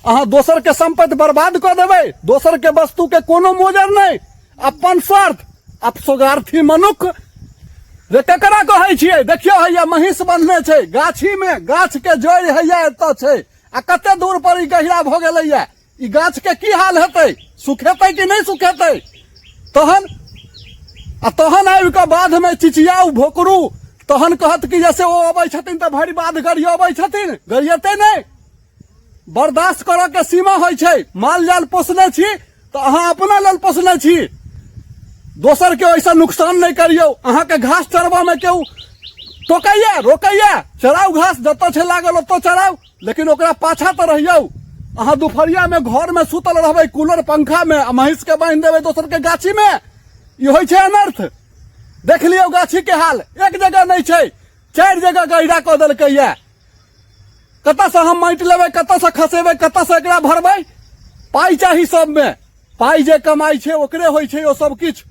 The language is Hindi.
अहाँ दोसर के संपत्ति बर्बाद कर देबै, दोसर के वस्तु के कोनो मोजर नहीं, अपन स्वार्थ। आप स्वगार्थी मनुख रे ककरा कहै छियै? देखियो हैया महिष बंधने छै गाछी में, गाछ के जड़ हैया एतऽ छै आ कते दूर पर ई गहिरा भ गेलैया। ई गाछ के की हाल हेतै? सुखेतै कि नहीं सुखेतै? तहन आबि कऽ बाध में चिचियाउ भोकरू, तहन कहत कि जैसे ओ अबै छथिन तऽ भरि बाध गरियबै छथिन, गरियेतै नहीं। बर्दाश्त करऽ के सीमा होइ छै। माल जाल पोसने छी तऽ अहाँ अपना लेल पोसने छी, दोसर के ऐसा नुकसान नहीं करियो। अहाँ के घास चरबा में केओ टोकैया रोकैया? चराउ घास, जतऽ छै लागल ओतऽ चराउ, लेकिन ओकरा पाछा तऽ रहियौ। अहाँ दुपहरिया में घर में सुतल रहबै कूलर पंखा में, महिष के बांधि देबै दोसर के गाछी में, ई होइ छै अनर्थ। देख लियौ गाछी के हाल, एक जगह नहीं छै, 4 जगह गहिरा कऽ देलकैया। कतऽ से हम माटि लेबै, कतऽ से खसेबै, कतऽ से एकरा भरबै? पाई चाही सब में, पाई जे कमाई छै ओकरे होइ छै ओ सब किछु।